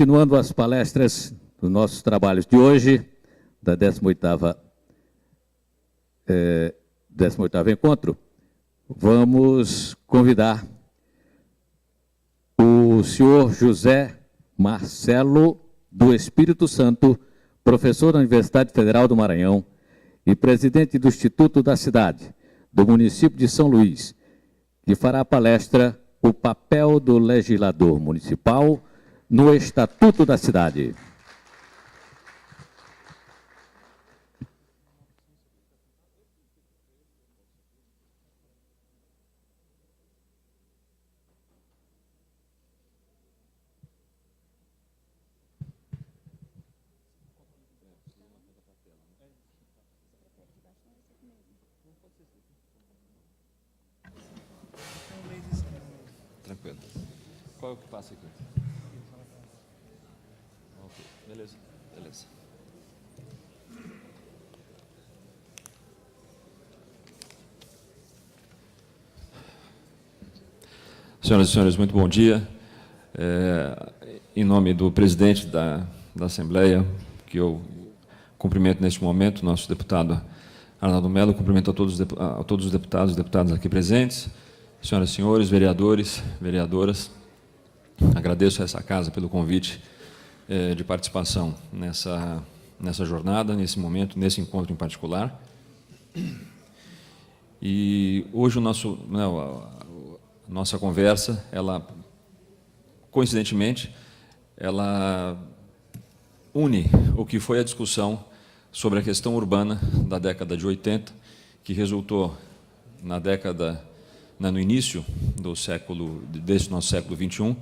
Continuando as palestras dos nossos trabalhos de hoje, da 18º encontro, vamos convidar o senhor José Marcelo do Espírito Santo, professor da Universidade Federal do Maranhão e presidente do Instituto da Cidade, do município de São Luís, que fará a palestra O papel do legislador municipal no Estatuto da Cidade. Tranquilo. Qual é o que passa aqui? Ok, beleza. Beleza. Senhoras e senhores, muito bom dia. Em nome do presidente da Assembleia, que eu cumprimento neste momento, nosso deputado Arnaldo Melo, cumprimento a todos os deputados e deputadas aqui presentes, senhoras e senhores, vereadores, vereadoras, agradeço a essa casa pelo convite de participação nessa jornada, nesse momento, nesse encontro em particular. E hoje a nossa conversa, ela, coincidentemente, ela une o que foi a discussão sobre a questão urbana da década de 80, que resultou no início desse nosso século XXI,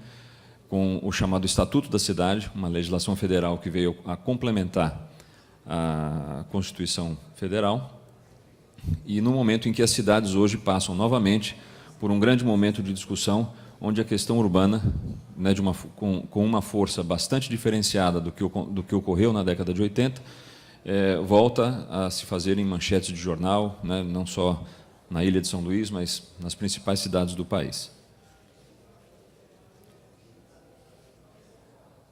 com o chamado Estatuto da Cidade, uma legislação federal que veio a complementar a Constituição Federal, e no momento em que as cidades hoje passam novamente por um grande momento de discussão, onde a questão urbana, né, com uma força bastante diferenciada do que ocorreu na década de 80, volta a se fazer em manchetes de jornal, né, não só na Ilha de São Luís, mas nas principais cidades do país.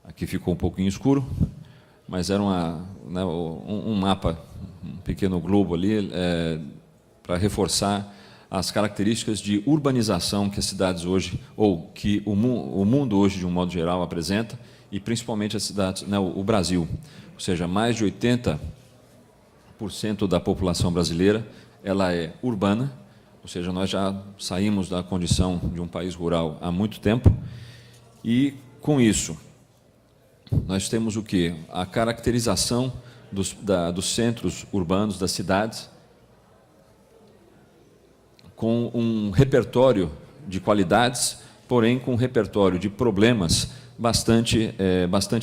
Aqui ficou um pouquinho escuro, mas era um mapa, um pequeno globo ali, para reforçar as características de urbanização que as cidades hoje, ou que o mundo hoje, de um modo geral, apresenta, e principalmente as cidades, né, o Brasil. Ou seja, mais de 80% da população brasileira ela é urbana, ou seja, nós já saímos da condição de um país rural há muito tempo, e, com isso, nós temos o quê? A caracterização dos centros urbanos, das cidades, com um repertório de qualidades, porém com um repertório de problemas bastante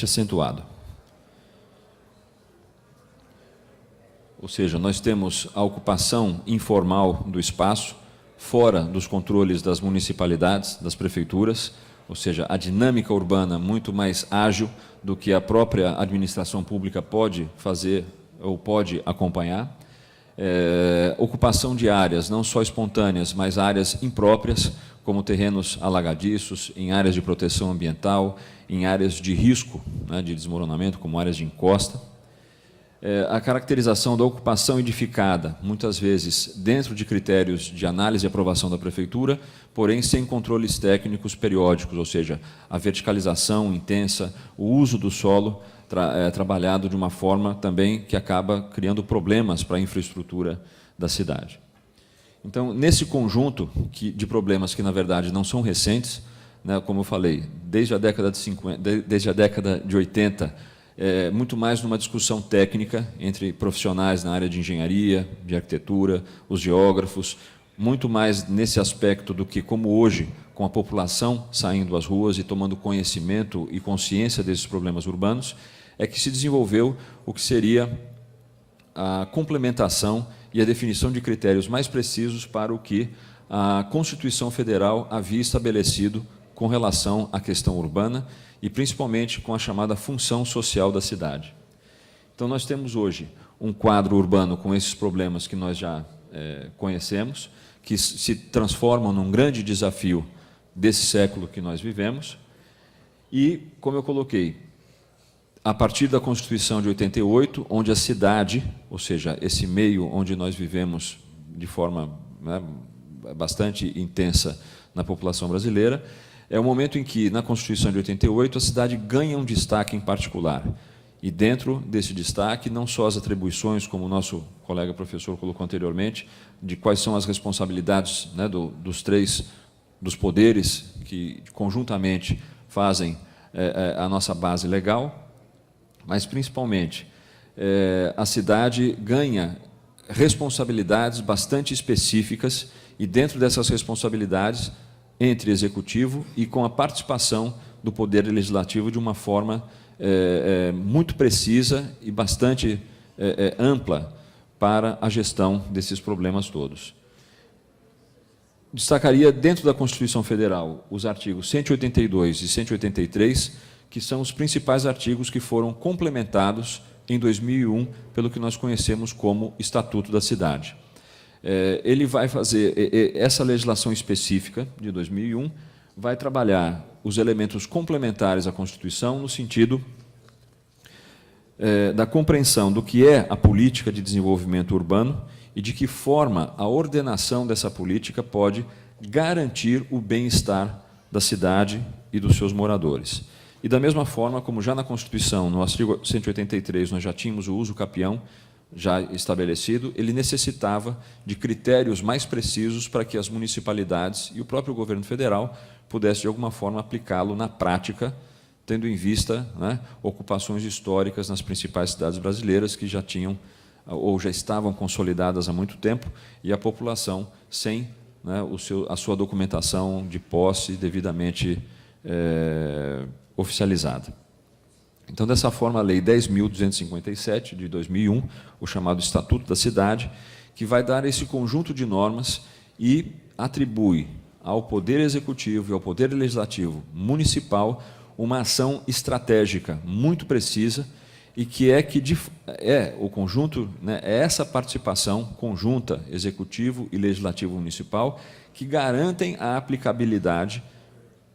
acentuado. Ou seja, nós temos a ocupação informal do espaço, fora dos controles das municipalidades, das prefeituras, ou seja, a dinâmica urbana muito mais ágil do que a própria administração pública pode fazer ou pode acompanhar. Ocupação de áreas, não só espontâneas, mas áreas impróprias, como terrenos alagadiços, em áreas de proteção ambiental, em áreas de risco, né, de desmoronamento, como áreas de encosta. A caracterização da ocupação edificada, muitas vezes dentro de critérios de análise e aprovação da prefeitura, porém sem controles técnicos periódicos, ou seja, a verticalização intensa, o uso do solo trabalhado de uma forma também que acaba criando problemas para a infraestrutura da cidade. Então, nesse conjunto de problemas que, na verdade, não são recentes, né, como eu falei, desde a década de 80, muito mais numa discussão técnica entre profissionais na área de engenharia, de arquitetura, os geógrafos, muito mais nesse aspecto do que como hoje, com a população saindo às ruas e tomando conhecimento e consciência desses problemas urbanos, é que se desenvolveu o que seria a complementação e a definição de critérios mais precisos para o que a Constituição Federal havia estabelecido com relação à questão urbana e principalmente com a chamada função social da cidade. Então, nós temos hoje um quadro urbano com esses problemas que nós já conhecemos, que se transformam num grande desafio desse século que nós vivemos, e, como eu coloquei, a partir da Constituição de 88, onde a cidade, ou seja, esse meio onde nós vivemos de forma, né, bastante intensa na população brasileira, é o momento em que, na Constituição de 88, a cidade ganha um destaque em particular. E dentro desse destaque, não só as atribuições, como o nosso colega professor colocou anteriormente, de quais são as responsabilidades, né, dos poderes que conjuntamente fazem a nossa base legal, mas, principalmente, a cidade ganha responsabilidades bastante específicas e, dentro dessas responsabilidades, entre executivo e com a participação do Poder Legislativo de uma forma muito precisa e bastante ampla para a gestão desses problemas todos. Destacaria, dentro da Constituição Federal, os artigos 182 e 183, que são os principais artigos que foram complementados em 2001 pelo que nós conhecemos como Estatuto da Cidade. Ele vai fazer, essa legislação específica de 2001 vai trabalhar os elementos complementares à Constituição no sentido da compreensão do que é a política de desenvolvimento urbano e de que forma a ordenação dessa política pode garantir o bem-estar da cidade e dos seus moradores. E, da mesma forma, como já na Constituição, no artigo 183, nós já tínhamos o uso capião já estabelecido, ele necessitava de critérios mais precisos para que as municipalidades e o próprio governo federal pudessem, de alguma forma, aplicá-lo na prática, tendo em vista, né, ocupações históricas nas principais cidades brasileiras que já tinham ou já estavam consolidadas há muito tempo e a população sem, né, a sua documentação de posse devidamente oficializada. Então, dessa forma, a Lei 10.257, de 2001, o chamado Estatuto da Cidade, que vai dar esse conjunto de normas e atribui ao Poder Executivo e ao Poder Legislativo municipal uma ação estratégica muito precisa e que o conjunto, né, é essa participação conjunta, Executivo e Legislativo Municipal, que garantem a aplicabilidade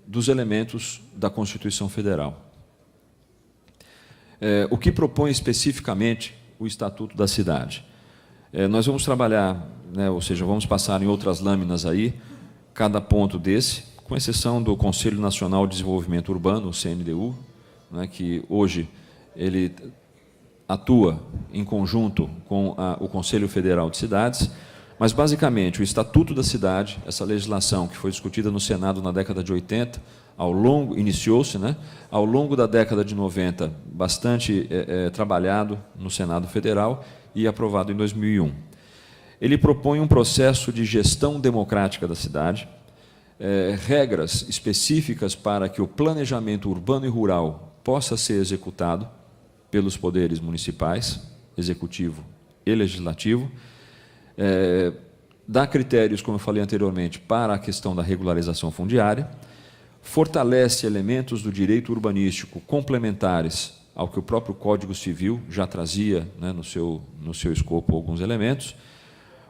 dos elementos da Constituição Federal. O que propõe especificamente o Estatuto da Cidade? Nós vamos trabalhar, né, ou seja, vamos passar em outras lâminas aí, cada ponto desse, com exceção do Conselho Nacional de Desenvolvimento Urbano, o CNDU, né, que hoje ele atua em conjunto com o Conselho Federal de Cidades, mas, basicamente, o Estatuto da Cidade, essa legislação que foi discutida no Senado na década de 80, iniciou-se, né, ao longo da década de 90, bastante trabalhado no Senado Federal e aprovado em 2001. Ele propõe um processo de gestão democrática da cidade, regras específicas para que o planejamento urbano e rural possa ser executado pelos poderes municipais, executivo e legislativo, dá critérios, como eu falei anteriormente, para a questão da regularização fundiária, fortalece elementos do direito urbanístico complementares ao que o próprio Código Civil já trazia, né, no seu escopo alguns elementos,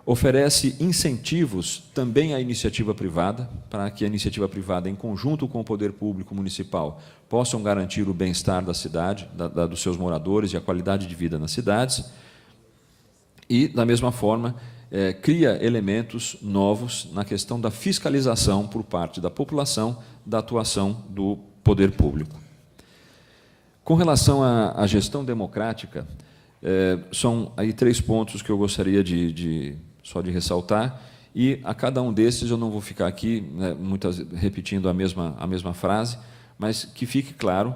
oferece incentivos também à iniciativa privada, para que a iniciativa privada, em conjunto com o poder público municipal, possam garantir o bem-estar da cidade, dos seus moradores e a qualidade de vida nas cidades, e, da mesma forma, cria elementos novos na questão da fiscalização por parte da população da atuação do poder público. Com relação à gestão democrática, são aí 3 pontos que eu gostaria só de ressaltar, e a cada um desses eu não vou ficar aqui, né, repetindo a mesma frase, mas que fique claro,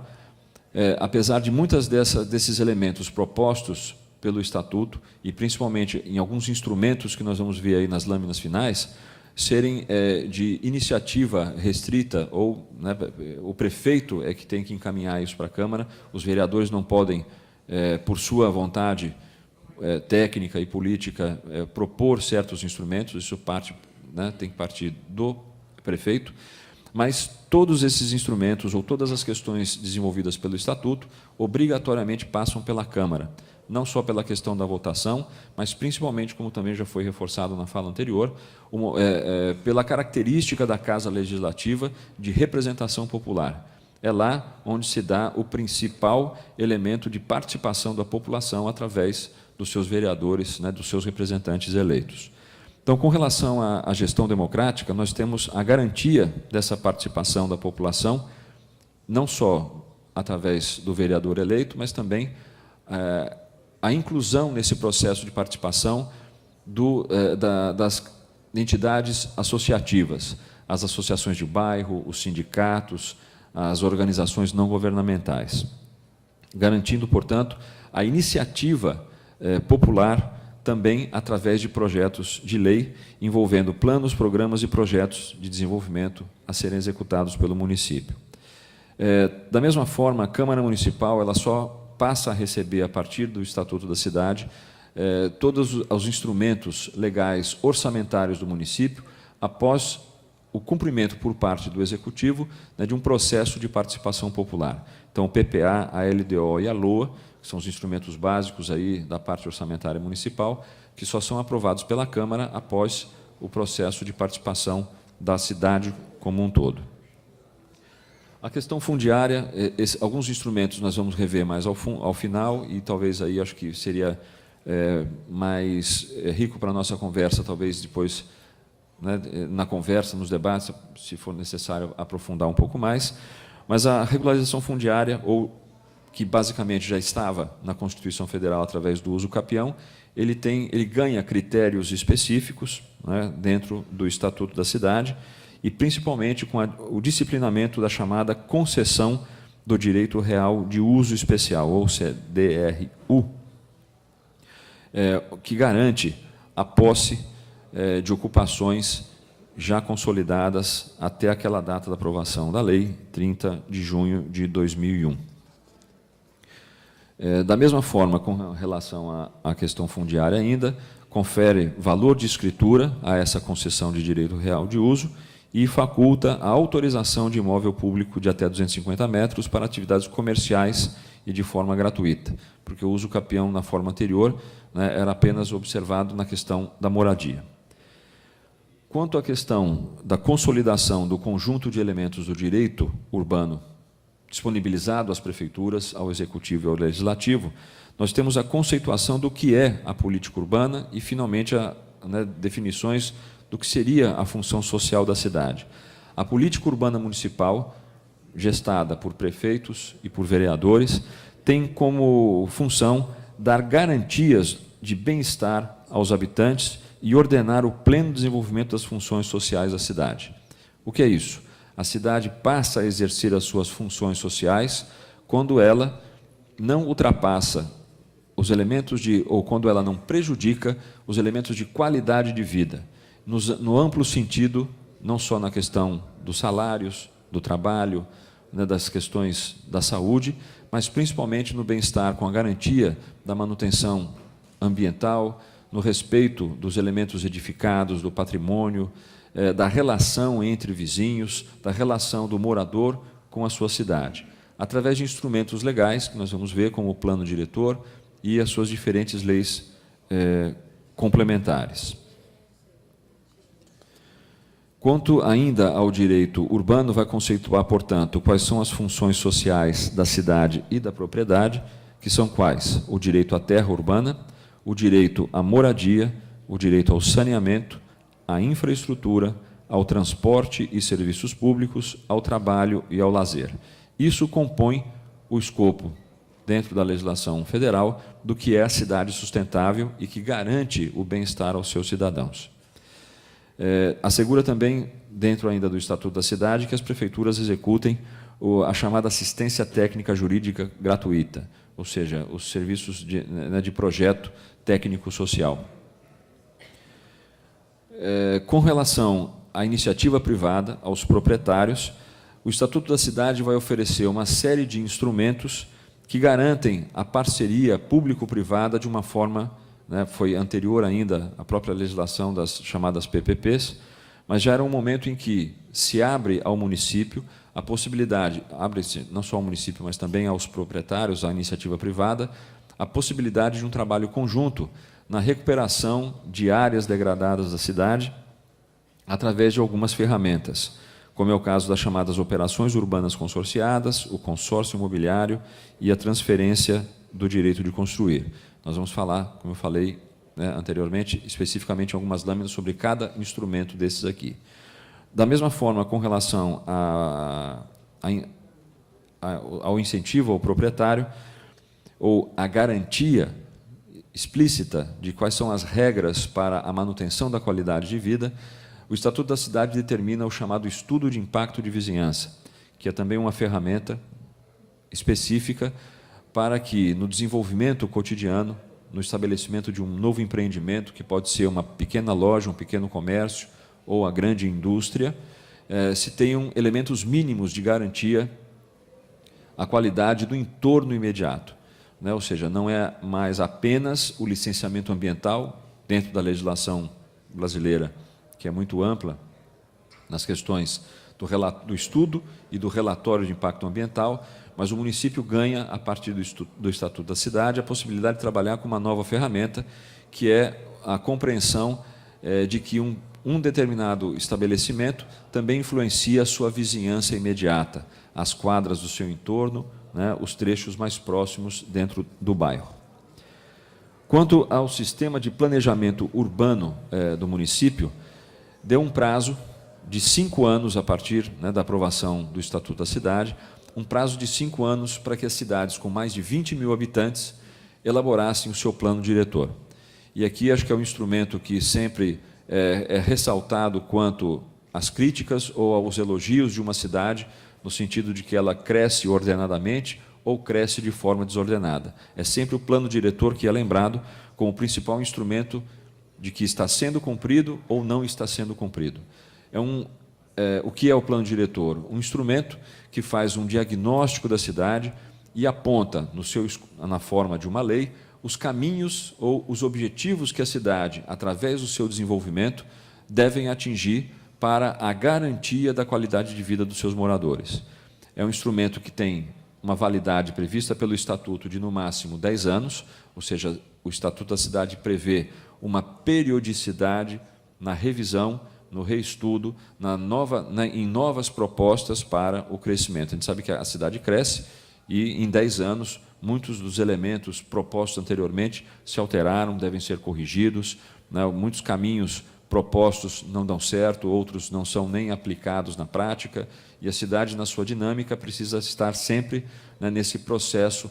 apesar de muitas desses elementos propostos pelo Estatuto, e principalmente em alguns instrumentos que nós vamos ver aí nas lâminas finais, serem de iniciativa restrita, ou, né, o prefeito é que tem que encaminhar isso para a Câmara, os vereadores não podem, por sua vontade técnica e política, propor certos instrumentos, isso tem que partir do prefeito, mas todos esses instrumentos, ou todas as questões desenvolvidas pelo Estatuto, obrigatoriamente passam pela Câmara, não só pela questão da votação, mas principalmente, como também já foi reforçado na fala anterior, pela característica da Casa Legislativa de representação popular. é lá onde se dá o principal elemento de participação da população através dos seus vereadores, né, dos seus representantes eleitos. Então, com relação à gestão democrática, nós temos a garantia dessa participação da população, não só através do vereador eleito, mas também a inclusão nesse processo de participação das entidades associativas, as associações de bairro, os sindicatos, as organizações não governamentais, garantindo, portanto, a iniciativa popular também através de projetos de lei envolvendo planos, programas e projetos de desenvolvimento a serem executados pelo município. Da mesma forma, a Câmara Municipal ela só passa a receber, a partir do Estatuto da Cidade, todos os instrumentos legais orçamentários do município após o cumprimento por parte do Executivo, né, de um processo de participação popular. Então, o PPA, a LDO e a LOA, que são os instrumentos básicos aí da parte orçamentária municipal, que só são aprovados pela Câmara após o processo de participação da cidade como um todo. A questão fundiária, alguns instrumentos nós vamos rever mais ao final, e talvez aí acho que seria mais rico para a nossa conversa, talvez depois, né, na conversa, nos debates, se for necessário aprofundar um pouco mais. Mas a regularização fundiária, ou que basicamente já estava na Constituição Federal através do uso capião, ele ganha critérios específicos, né, dentro do Estatuto da Cidade, e principalmente com o disciplinamento da chamada concessão do direito real de uso especial, ou CDRU, que garante a posse de ocupações já consolidadas até aquela data da aprovação da lei, 30 de junho de 2001. Da mesma forma, com relação à questão fundiária ainda, confere valor de escritura a essa concessão de direito real de uso e faculta a autorização de imóvel público de até 250 metros para atividades comerciais e de forma gratuita, porque o uso capião na forma anterior, né, era apenas observado na questão da moradia. Quanto à questão da consolidação do conjunto de elementos do direito urbano disponibilizado às prefeituras, ao Executivo e ao Legislativo, nós temos a conceituação do que é a política urbana e, finalmente, definições do que seria a função social da cidade. A política urbana municipal, gestada por prefeitos e por vereadores, tem como função dar garantias de bem-estar aos habitantes e ordenar o pleno desenvolvimento das funções sociais da cidade. O que é isso? A cidade passa a exercer as suas funções sociais quando ela não ultrapassa os elementos ou quando ela não prejudica os elementos de qualidade de vida, no amplo sentido, não só na questão dos salários, do trabalho, né, das questões da saúde, mas principalmente no bem-estar, com a garantia da manutenção ambiental, no respeito dos elementos edificados, do patrimônio, da relação entre vizinhos, da relação do morador com a sua cidade, através de instrumentos legais, que nós vamos ver, como o plano diretor e as suas diferentes leis complementares. Quanto ainda ao direito urbano, vai conceituar, portanto, quais são as funções sociais da cidade e da propriedade, que são quais? O direito à terra urbana, o direito à moradia, o direito ao saneamento, à infraestrutura, ao transporte e serviços públicos, ao trabalho e ao lazer. Isso compõe o escopo, dentro da legislação federal, do que é a cidade sustentável e que garante o bem-estar aos seus cidadãos. Assegura também, dentro ainda do Estatuto da Cidade, que as prefeituras executem a chamada assistência técnica jurídica gratuita, ou seja, os serviços de projeto técnico-social. Com relação à iniciativa privada, aos proprietários, o Estatuto da Cidade vai oferecer uma série de instrumentos que garantem a parceria público-privada de uma forma, né, foi anterior ainda à própria legislação das chamadas PPPs, mas já era um momento em que se abre ao município a possibilidade, abre-se não só ao município, mas também aos proprietários, à iniciativa privada, a possibilidade de um trabalho conjunto na recuperação de áreas degradadas da cidade, através de algumas ferramentas, como é o caso das chamadas operações urbanas consorciadas, o consórcio imobiliário e a transferência do direito de construir. Nós vamos falar, como eu falei, né, anteriormente, especificamente em algumas lâminas sobre cada instrumento desses aqui. Da mesma forma, com relação ao incentivo ao proprietário, ou a garantia explícita de quais são as regras para a manutenção da qualidade de vida, o Estatuto da Cidade determina o chamado estudo de impacto de vizinhança, que é também uma ferramenta específica para que, no desenvolvimento cotidiano, no estabelecimento de um novo empreendimento, que pode ser uma pequena loja, um pequeno comércio ou a grande indústria, se tenham elementos mínimos de garantia à qualidade do entorno imediato, né? Ou seja, não é mais apenas o licenciamento ambiental, dentro da legislação brasileira, que é muito ampla nas questões do estudo e do relatório de impacto ambiental, mas o município ganha, a partir do Estatuto da Cidade, a possibilidade de trabalhar com uma nova ferramenta, que é a compreensão de que um determinado estabelecimento também influencia a sua vizinhança imediata, as quadras do seu entorno, né, os trechos mais próximos dentro do bairro. Quanto ao sistema de planejamento urbano do município, deu um prazo de 5 anos a partir, né, da aprovação do Estatuto da Cidade, um prazo de 5 anos para que as cidades com mais de 20 mil habitantes elaborassem o seu plano diretor. E aqui acho que é um instrumento que sempre é ressaltado quanto às críticas ou aos elogios de uma cidade, no sentido de que ela cresce ordenadamente ou cresce de forma desordenada. É sempre o plano diretor que é lembrado como o principal instrumento de que está sendo cumprido ou não está sendo cumprido. O que é o plano diretor? Um instrumento que faz um diagnóstico da cidade e aponta, na forma de uma lei, os caminhos ou os objetivos que a cidade, através do seu desenvolvimento, devem atingir para a garantia da qualidade de vida dos seus moradores. É um instrumento que tem uma validade prevista pelo Estatuto de, no máximo, 10 anos, ou seja, o Estatuto da Cidade prevê uma periodicidade na revisão, no reestudo, em novas propostas para o crescimento. A gente sabe que a cidade cresce e, em 10 anos, muitos dos elementos propostos anteriormente se alteraram, devem ser corrigidos, né? Muitos caminhos propostos não dão certo, outros não são nem aplicados na prática, e a cidade, na sua dinâmica, precisa estar sempre, né, nesse processo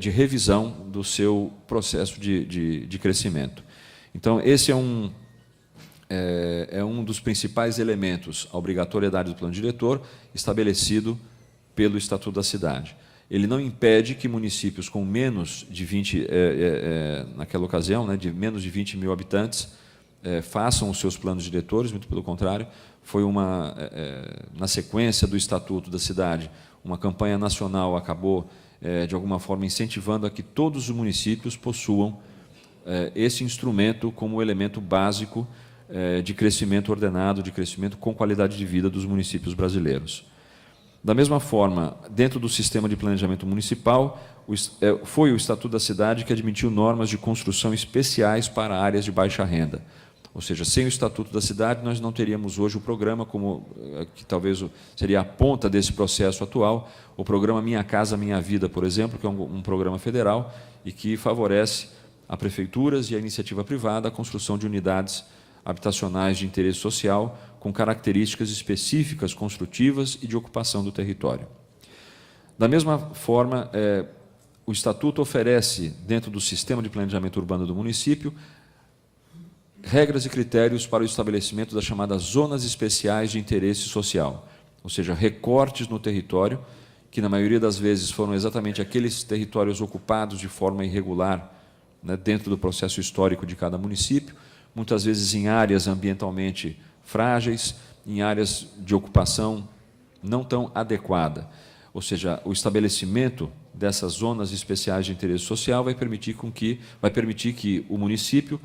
de revisão do seu processo de crescimento. Então, esse é um dos principais elementos, a obrigatoriedade do plano diretor, estabelecido pelo Estatuto da Cidade. Ele não impede que municípios com menos de 20, naquela ocasião, né, de menos de 20 mil habitantes, façam os seus planos diretores, muito pelo contrário, foi na sequência do Estatuto da Cidade, uma campanha nacional acabou, de alguma forma, incentivando a que todos os municípios possuam esse instrumento como elemento básico de crescimento ordenado, de crescimento com qualidade de vida dos municípios brasileiros. Da mesma forma, dentro do sistema de planejamento municipal, foi o Estatuto da Cidade que admitiu normas de construção especiais para áreas de baixa renda. Ou seja, sem o Estatuto da Cidade, nós não teríamos hoje o programa, que talvez seria a ponta desse processo atual, o programa Minha Casa Minha Vida, por exemplo, que é um programa federal e que favorece a prefeituras e a iniciativa privada a construção de unidades habitacionais de interesse social com características específicas construtivas e de ocupação do território. Da mesma forma, o Estatuto oferece, dentro do sistema de planejamento urbano do município, regras e critérios para o estabelecimento das chamadas zonas especiais de interesse social, ou seja, recortes no território, que na maioria das vezes foram exatamente aqueles territórios ocupados de forma irregular, né, dentro do processo histórico de cada município, muitas vezes em áreas ambientalmente frágeis, em áreas de ocupação não tão adequada. Ou seja, o estabelecimento dessas zonas especiais de interesse social vai permitir que o município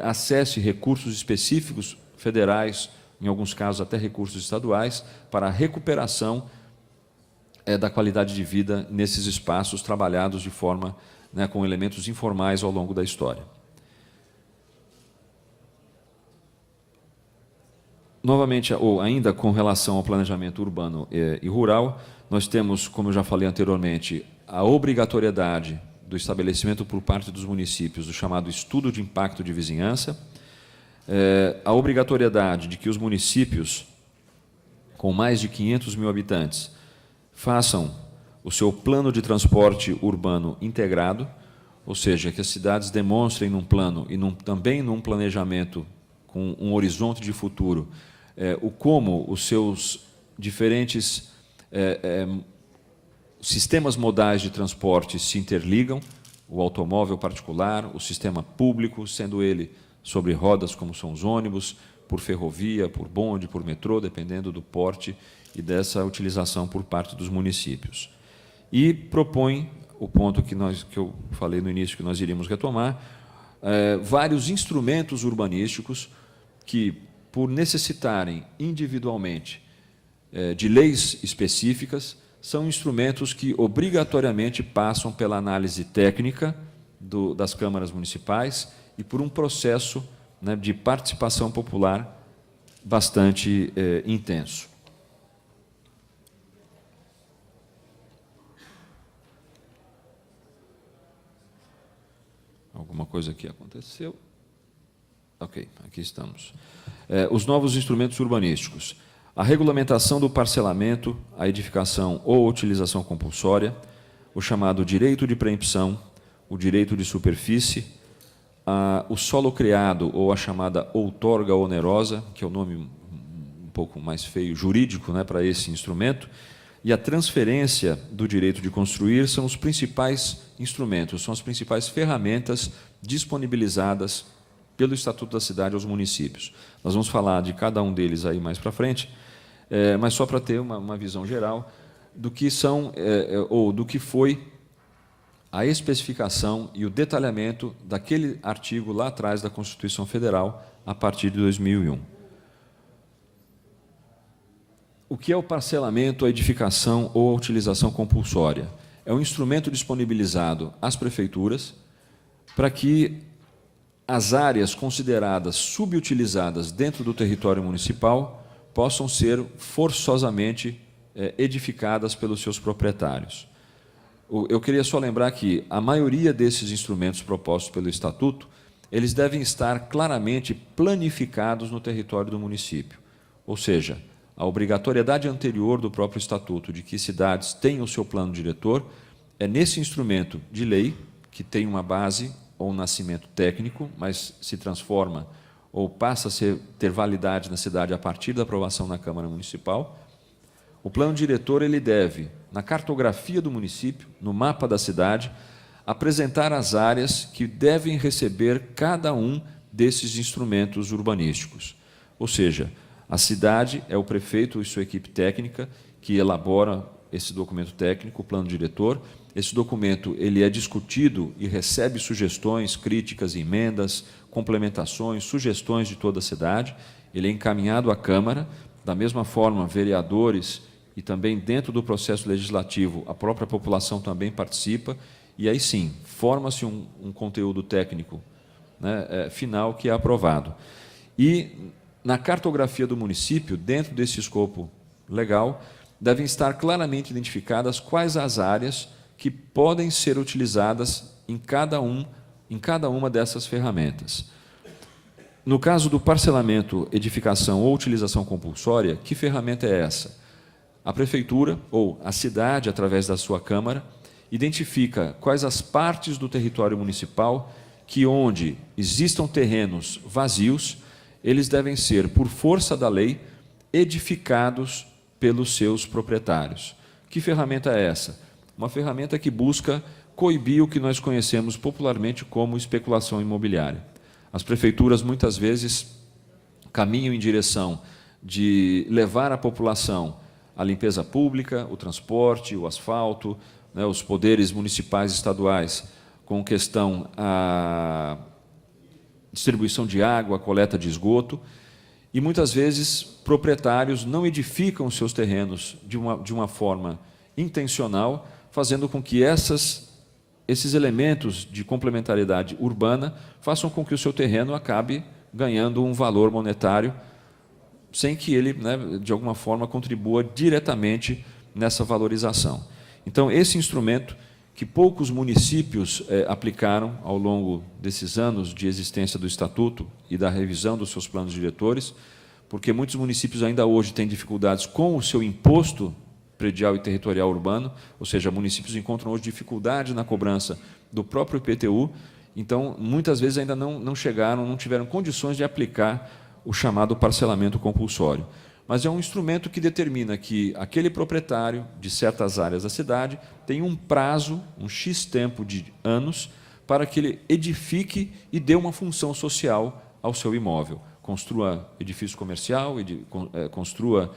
acesse recursos específicos federais, em alguns casos até recursos estaduais, para a recuperação da qualidade de vida nesses espaços trabalhados de forma, né, com elementos informais ao longo da história. novamente, ou ainda com relação ao planejamento urbano e rural, nós temos, como eu já falei anteriormente, a obrigatoriedade do estabelecimento por parte dos municípios do chamado estudo de impacto de vizinhança, a obrigatoriedade de que os municípios com mais de 500 mil habitantes façam o seu plano de transporte urbano integrado, ou seja, que as cidades demonstrem num plano e também num planejamento com um horizonte de futuro, como os seus diferentes sistemas modais de transporte se interligam, o automóvel particular, o sistema público, sendo ele sobre rodas, como são os ônibus, por ferrovia, por bonde, por metrô, dependendo do porte e dessa utilização por parte dos municípios. E propõe o ponto que eu falei no início, que nós iríamos retomar, vários instrumentos urbanísticos que, por necessitarem individualmente de leis específicas, são instrumentos que obrigatoriamente passam pela análise técnica das câmaras municipais e por um processo de participação popular bastante intenso. Alguma coisa aqui aconteceu? Ok, aqui estamos. Os novos instrumentos urbanísticos. A regulamentação do parcelamento, a edificação ou utilização compulsória, o chamado direito de preempção, o direito de superfície, o solo criado ou a chamada outorga onerosa, que é o nome um pouco mais feio, jurídico, para esse instrumento, e a transferência do direito de construir são os principais instrumentos, são as principais ferramentas disponibilizadas pelo Estatuto da Cidade aos municípios. Nós vamos falar de cada um deles aí mais para frente, mas só para ter uma visão geral do que são, ou do que foi a especificação e o detalhamento daquele artigo lá atrás da Constituição Federal, a partir de 2001. O que é o parcelamento, a edificação ou a utilização compulsória? É um instrumento disponibilizado às prefeituras para que as áreas consideradas subutilizadas dentro do território municipal possam ser forçosamente edificadas pelos seus proprietários. Eu queria só lembrar que a maioria desses instrumentos propostos pelo Estatuto, eles devem estar claramente planificados no território do município. Ou seja, a obrigatoriedade anterior do próprio Estatuto de que cidades tenham o seu plano diretor é nesse instrumento de lei, que tem uma base ou um nascimento técnico, mas se transforma ou passa a ter validade na cidade a partir da aprovação na Câmara Municipal. O plano diretor ele deve, na cartografia do município, no mapa da cidade, apresentar as áreas que devem receber cada um desses instrumentos urbanísticos. Ou seja, a cidade é o prefeito e sua equipe técnica que elabora esse documento técnico, o plano diretor. Esse documento ele é discutido e recebe sugestões, críticas, emendas, complementações, sugestões de toda a cidade. Ele é encaminhado à Câmara, da mesma forma, vereadores e também dentro do processo legislativo, a própria população também participa, e aí sim, forma-se um conteúdo técnico final que é aprovado. E na cartografia do município, dentro desse escopo legal, devem estar claramente identificadas quais as áreas que podem ser utilizadas em cada uma dessas ferramentas. No caso do parcelamento, edificação ou utilização compulsória, que ferramenta é essa? A prefeitura ou a cidade, através da sua Câmara, identifica quais as partes do território municipal que, onde existam terrenos vazios, eles devem ser, por força da lei, edificados pelos seus proprietários. Que ferramenta é essa? Uma ferramenta que busca coibir o que nós conhecemos popularmente como especulação imobiliária. As prefeituras, muitas vezes, caminham em direção de levar a população à limpeza pública, o transporte, o asfalto, os poderes municipais e estaduais com questão a distribuição de água, coleta de esgoto, e muitas vezes proprietários não edificam seus terrenos de uma forma intencional, fazendo com que esses elementos de complementariedade urbana façam com que o seu terreno acabe ganhando um valor monetário sem que ele, né, de alguma forma, contribua diretamente nessa valorização. Então, esse instrumento que poucos municípios aplicaram ao longo desses anos de existência do Estatuto e da revisão dos seus planos diretores, porque muitos municípios ainda hoje têm dificuldades com o seu imposto predial e territorial urbano, ou seja, municípios encontram hoje dificuldade na cobrança do próprio IPTU, então, muitas vezes ainda não chegaram, não tiveram condições de aplicar o chamado parcelamento compulsório. Mas é um instrumento que determina que aquele proprietário de certas áreas da cidade tem um prazo, um X tempo de anos, para que ele edifique e dê uma função social ao seu imóvel. Construa edifício comercial, construa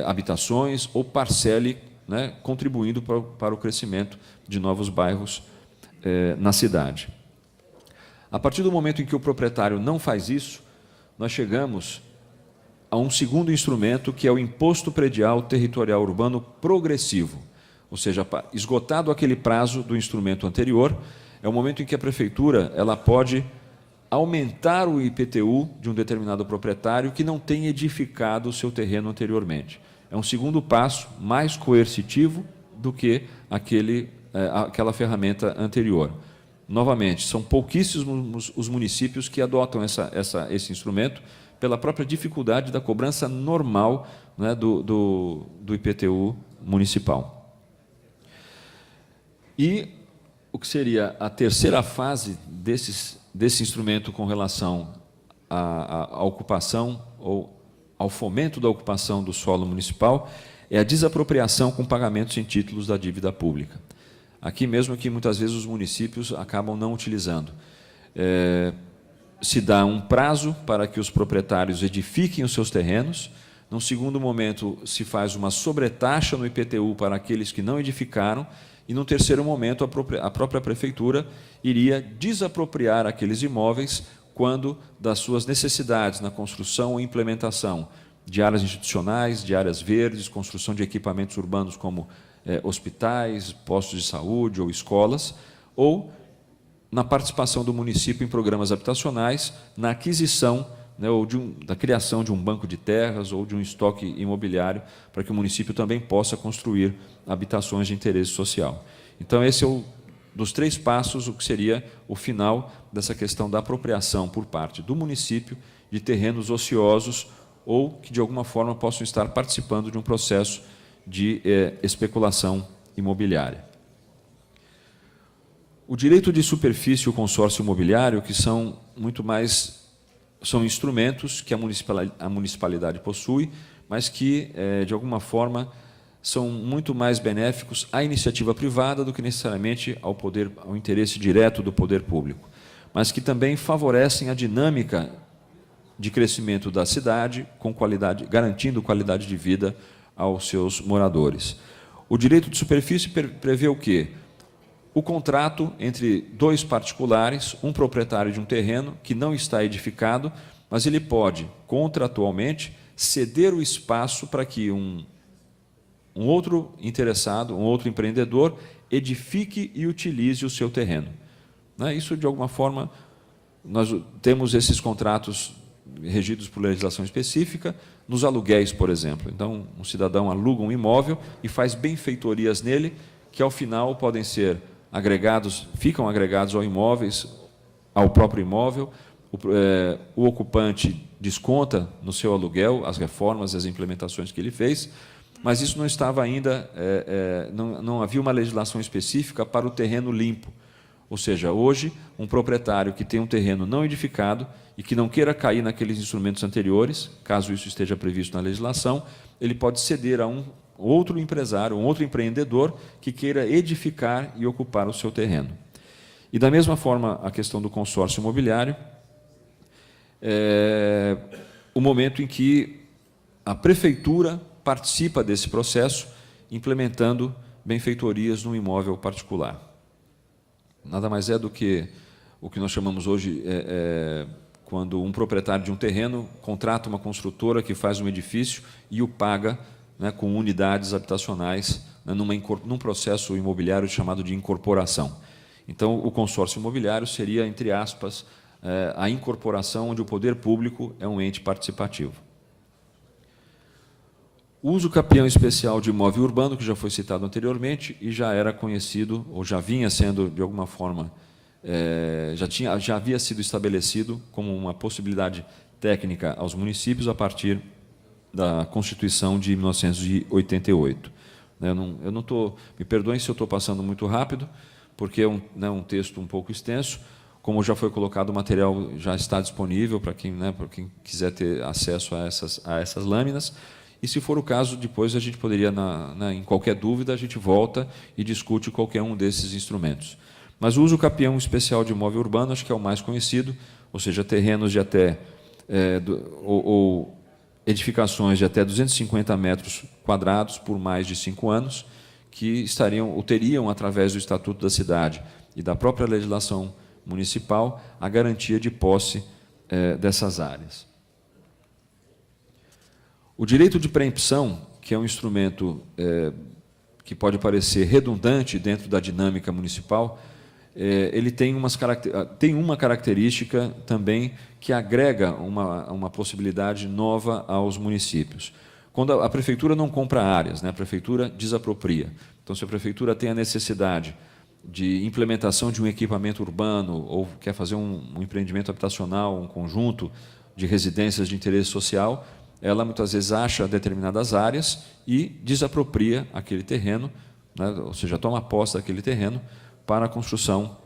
habitações ou parcele, né, contribuindo para o crescimento de novos bairros na cidade. A partir do momento em que o proprietário não faz isso, nós chegamos a um segundo instrumento, que é o Imposto Predial Territorial Urbano Progressivo. Ou seja, esgotado aquele prazo do instrumento anterior, é o momento em que a prefeitura ela pode aumentar o IPTU de um determinado proprietário que não tem edificado o seu terreno anteriormente. É um segundo passo mais coercitivo do que aquela ferramenta anterior. Novamente, são pouquíssimos os municípios que adotam esse instrumento pela própria dificuldade da cobrança normal, né, do IPTU municipal. E o que seria a terceira fase desse instrumento com relação à ocupação ou ao fomento da ocupação do solo municipal é a desapropriação com pagamentos em títulos da dívida pública. Aqui mesmo que muitas vezes os municípios acabam não utilizando. Se dá um prazo para que os proprietários edifiquem os seus terrenos. Num segundo momento, se faz uma sobretaxa no IPTU para aqueles que não edificaram. E, num terceiro momento, a própria prefeitura iria desapropriar aqueles imóveis quando das suas necessidades na construção ou implementação de áreas institucionais, de áreas verdes, construção de equipamentos urbanos como hospitais, postos de saúde ou escolas, ou na participação do município em programas habitacionais, na aquisição, né, ou da criação de um banco de terras ou de um estoque imobiliário, para que o município também possa construir habitações de interesse social. Então, esse é dos três passos, o que seria o final dessa questão da apropriação por parte do município de terrenos ociosos ou que, de alguma forma, possam estar participando de um processo de especulação imobiliária. O direito de superfície e o consórcio imobiliário, que são instrumentos que a municipalidade possui, mas que, de alguma forma, são muito mais benéficos à iniciativa privada do que necessariamente ao interesse direto do poder público, mas que também favorecem a dinâmica de crescimento da cidade, garantindo qualidade de vida aos seus moradores. O direito de superfície prevê o quê? O contrato entre dois particulares, um proprietário de um terreno que não está edificado, mas ele pode, contratualmente, ceder o espaço para que um outro interessado, um outro empreendedor, edifique e utilize o seu terreno. Isso, de alguma forma, nós temos esses contratos regidos por legislação específica, nos aluguéis, por exemplo. Então, um cidadão aluga um imóvel e faz benfeitorias nele, que, ao final, podem ser ficam agregados ao próprio imóvel, o ocupante desconta no seu aluguel as reformas, as implementações que ele fez, mas isso não estava ainda, não havia uma legislação específica para o terreno limpo. Ou seja, hoje, um proprietário que tem um terreno não edificado e que não queira cair naqueles instrumentos anteriores, caso isso esteja previsto na legislação, ele pode ceder a um outro empresário, um outro empreendedor que queira edificar e ocupar o seu terreno. E, da mesma forma, a questão do consórcio imobiliário, o momento em que a prefeitura participa desse processo, implementando benfeitorias num imóvel particular. Nada mais é do que o que nós chamamos hoje, quando um proprietário de um terreno contrata uma construtora que faz um edifício e o paga, né, com unidades habitacionais, né, num processo imobiliário chamado de incorporação. Então, o consórcio imobiliário seria, entre aspas, a incorporação onde o poder público é um ente participativo. O uso capião especial de imóvel urbano, que já foi citado anteriormente e já era conhecido, ou já vinha sendo, de alguma forma, já havia sido estabelecido como uma possibilidade técnica aos municípios a partir da Constituição de 1988. Eu não estou, me perdoem se eu estou passando muito rápido, porque é um texto um pouco extenso. Como já foi colocado, o material já está disponível para quem quiser ter acesso a essas lâminas. E, se for o caso, depois a gente poderia, em qualquer dúvida, a gente volta e discute qualquer um desses instrumentos. Mas o uso capião especial de imóvel urbano, acho que é o mais conhecido, ou seja, terrenos de até, ou edificações de até 250 metros quadrados por mais de 5 anos, que estariam ou teriam, através do Estatuto da Cidade e da própria legislação municipal, a garantia de posse dessas áreas. O direito de preempção, que é um instrumento que pode parecer redundante dentro da dinâmica municipal, ele tem uma característica também que agrega uma possibilidade nova aos municípios. Quando a prefeitura não compra áreas, a prefeitura desapropria. Então, se a prefeitura tem a necessidade de implementação de um equipamento urbano ou quer fazer um empreendimento habitacional, um conjunto de residências de interesse social, ela muitas vezes acha determinadas áreas e desapropria aquele terreno, ou seja, toma posse daquele terreno para a construção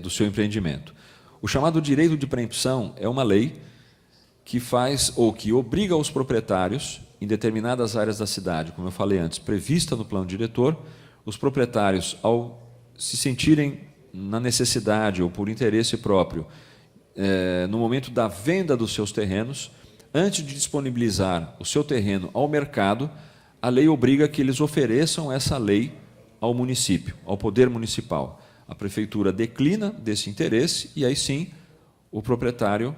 do seu empreendimento. O chamado direito de preempção é uma lei que faz ou que obriga os proprietários, em determinadas áreas da cidade, como eu falei antes, prevista no plano diretor, os proprietários, ao se sentirem na necessidade ou por interesse próprio, no momento da venda dos seus terrenos, antes de disponibilizar o seu terreno ao mercado, a lei obriga que eles ofereçam essa lei ao município, ao poder municipal. A prefeitura declina desse interesse e, aí sim, o proprietário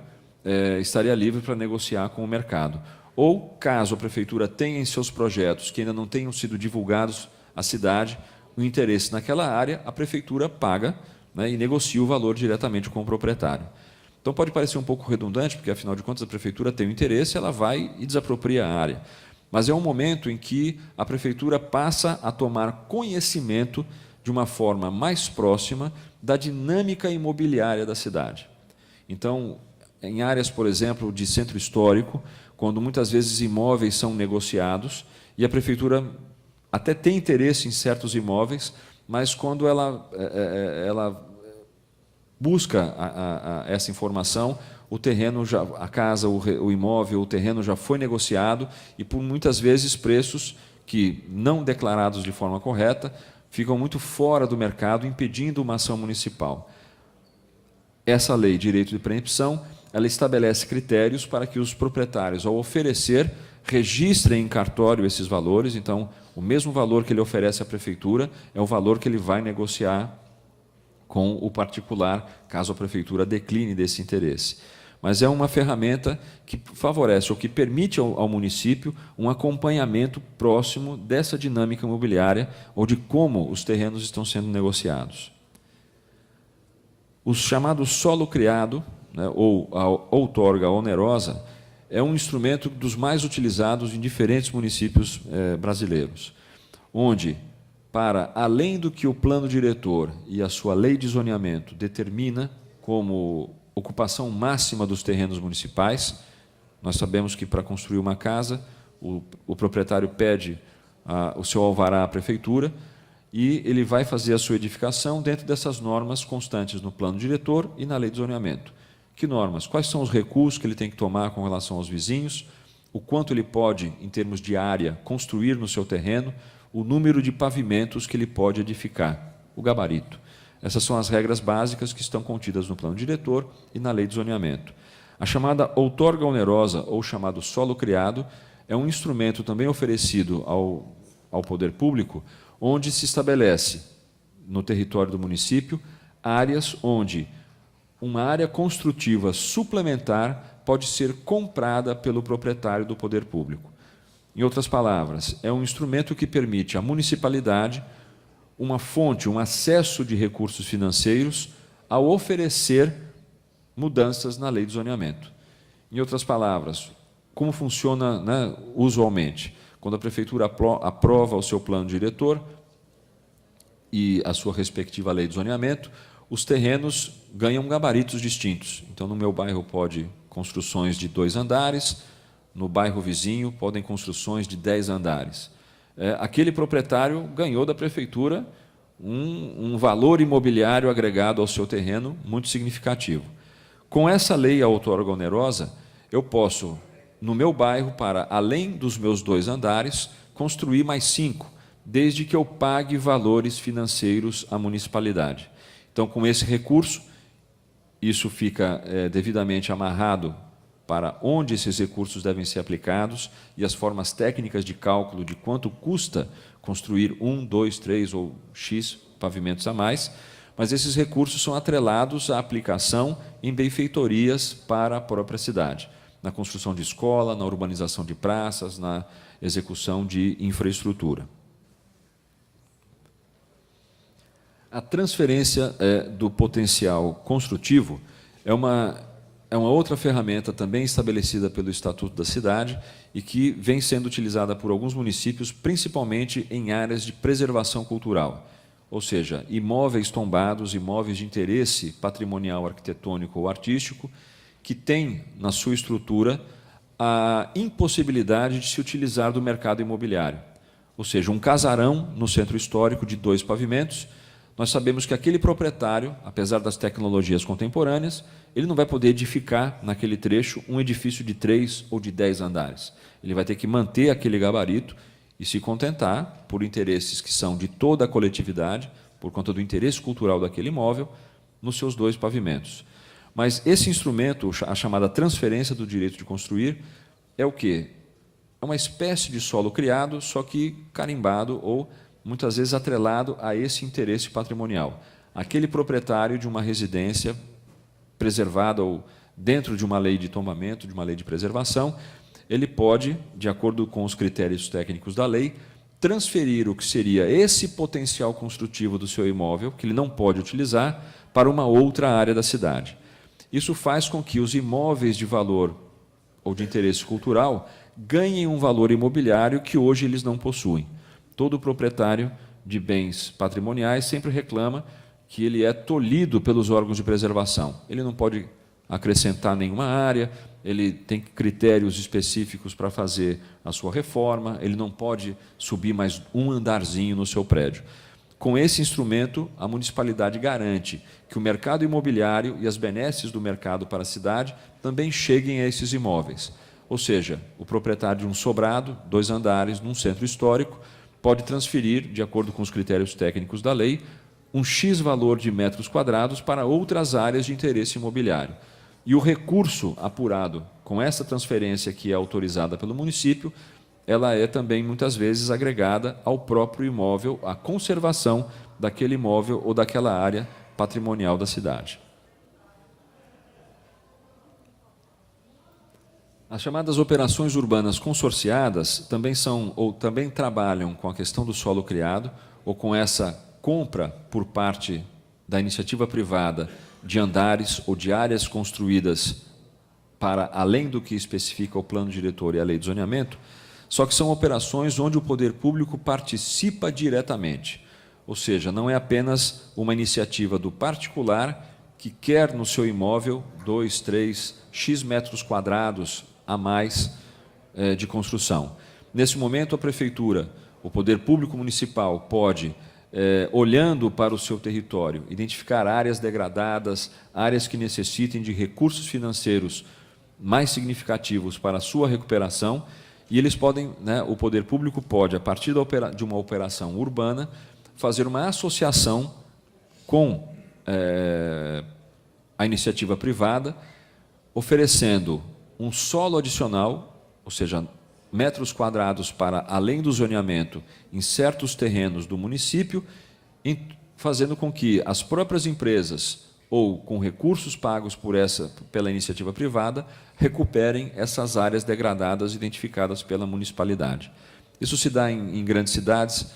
estaria livre para negociar com o mercado. Ou, caso a prefeitura tenha em seus projetos, que ainda não tenham sido divulgados à cidade, o interesse naquela área, a prefeitura paga e negocia o valor diretamente com o proprietário. Então, pode parecer um pouco redundante, porque, afinal de contas, a prefeitura tem o interesse, ela vai e desapropria a área. Mas é um momento em que a prefeitura passa a tomar conhecimento de uma forma mais próxima da dinâmica imobiliária da cidade. Então, em áreas, por exemplo, de centro histórico, quando muitas vezes imóveis são negociados, e a prefeitura até tem interesse em certos imóveis, mas quando ela busca essa informação, o terreno, a casa, o imóvel, o terreno já foi negociado e, por muitas vezes, preços que, não declarados de forma correta, ficam muito fora do mercado, impedindo uma ação municipal. Essa lei de direito de preempção, ela estabelece critérios para que os proprietários, ao oferecer, registrem em cartório esses valores. Então, o mesmo valor que ele oferece à prefeitura é o valor que ele vai negociar com o particular, caso a prefeitura decline desse interesse. Mas é uma ferramenta que favorece ou que permite ao município um acompanhamento próximo dessa dinâmica imobiliária ou de como os terrenos estão sendo negociados. O chamado solo criado, ou a outorga onerosa, é um instrumento dos mais utilizados em diferentes municípios brasileiros, onde, para além do que o plano diretor e a sua lei de zoneamento determina como ocupação máxima dos terrenos municipais, nós sabemos que, para construir uma casa, o proprietário pede o seu alvará à prefeitura e ele vai fazer a sua edificação dentro dessas normas constantes no plano diretor e na lei de zoneamento. Que normas? Quais são os recursos que ele tem que tomar com relação aos vizinhos, o quanto ele pode, em termos de área, construir no seu terreno, o número de pavimentos que ele pode edificar, o gabarito. Essas são as regras básicas que estão contidas no plano diretor e na lei de zoneamento. A chamada outorga onerosa, ou chamado solo criado, é um instrumento também oferecido ao poder público, onde se estabelece, no território do município, áreas onde uma área construtiva suplementar pode ser comprada pelo proprietário do poder público. Em outras palavras, é um instrumento que permite à municipalidade uma fonte, um acesso de recursos financeiros ao oferecer mudanças na lei de zoneamento. Em outras palavras, como funciona, né, usualmente? Quando a prefeitura aprova o seu plano diretor e a sua respectiva lei de zoneamento, os terrenos ganham gabaritos distintos. Então, no meu bairro pode construções de 2 andares, no bairro vizinho podem construções de 10 andares. Aquele proprietário ganhou da prefeitura um valor imobiliário agregado ao seu terreno muito significativo. Com essa lei outorga onerosa, eu posso, no meu bairro, para além dos meus 2 andares, construir mais 5, desde que eu pague valores financeiros à municipalidade. Então, com esse recurso, isso fica devidamente amarrado para onde esses recursos devem ser aplicados e as formas técnicas de cálculo de quanto custa construir 1, 2, 3 ou X pavimentos a mais, mas esses recursos são atrelados à aplicação em benfeitorias para a própria cidade, na construção de escola, na urbanização de praças, na execução de infraestrutura. A transferência do potencial construtivo é uma outra ferramenta também estabelecida pelo Estatuto da Cidade e que vem sendo utilizada por alguns municípios, principalmente em áreas de preservação cultural, ou seja, imóveis tombados, imóveis de interesse patrimonial, arquitetônico ou artístico, que têm na sua estrutura a impossibilidade de se utilizar do mercado imobiliário. Ou seja, um casarão no centro histórico de 2 pavimentos, nós sabemos que aquele proprietário, apesar das tecnologias contemporâneas, ele não vai poder edificar naquele trecho um edifício de 3 ou de 10 andares. Ele vai ter que manter aquele gabarito e se contentar, por interesses que são de toda a coletividade, por conta do interesse cultural daquele imóvel, nos seus 2 pavimentos. Mas esse instrumento, a chamada transferência do direito de construir, é o quê? É uma espécie de solo criado, só que carimbado ou muitas vezes atrelado a esse interesse patrimonial. Aquele proprietário de uma residência preservada ou dentro de uma lei de tombamento, de uma lei de preservação, ele pode, de acordo com os critérios técnicos da lei, transferir o que seria esse potencial construtivo do seu imóvel, que ele não pode utilizar, para uma outra área da cidade. Isso faz com que os imóveis de valor ou de interesse cultural ganhem um valor imobiliário que hoje eles não possuem. Todo proprietário de bens patrimoniais sempre reclama que ele é tolhido pelos órgãos de preservação. Ele não pode acrescentar nenhuma área, ele tem critérios específicos para fazer a sua reforma, ele não pode subir mais um andarzinho no seu prédio. Com esse instrumento, a municipalidade garante que o mercado imobiliário e as benesses do mercado para a cidade também cheguem a esses imóveis. Ou seja, o proprietário de um sobrado, 2 andares, num centro histórico, pode transferir, de acordo com os critérios técnicos da lei, um X valor de metros quadrados para outras áreas de interesse imobiliário. E o recurso apurado com essa transferência que é autorizada pelo município, ela é também, muitas vezes, agregada ao próprio imóvel, à conservação daquele imóvel ou daquela área patrimonial da cidade. As chamadas operações urbanas consorciadas também trabalham com a questão do solo criado ou com essa compra por parte da iniciativa privada de andares ou de áreas construídas para além do que especifica o plano diretor e a lei de zoneamento, só que são operações onde o poder público participa diretamente. Ou seja, não é apenas uma iniciativa do particular que quer no seu imóvel 2, 3, X metros quadrados a mais de construção. Nesse momento, a prefeitura, o poder público municipal pode, olhando para o seu território, identificar áreas degradadas, áreas que necessitem de recursos financeiros mais significativos para a sua recuperação, e eles podem, o poder público pode, a partir de uma operação urbana, fazer uma associação com a iniciativa privada, oferecendo um solo adicional, ou seja, metros quadrados para além do zoneamento em certos terrenos do município, fazendo com que as próprias empresas ou com recursos pagos pela iniciativa privada recuperem essas áreas degradadas identificadas pela municipalidade. Isso se dá em grandes cidades,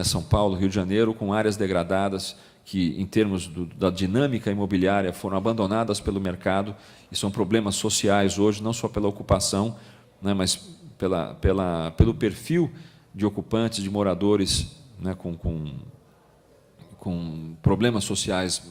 São Paulo, Rio de Janeiro, com áreas degradadas que, em termos da dinâmica imobiliária, foram abandonadas pelo mercado e são problemas sociais hoje, não só pela ocupação, né, mas pelo perfil de ocupantes, de moradores, né, com problemas sociais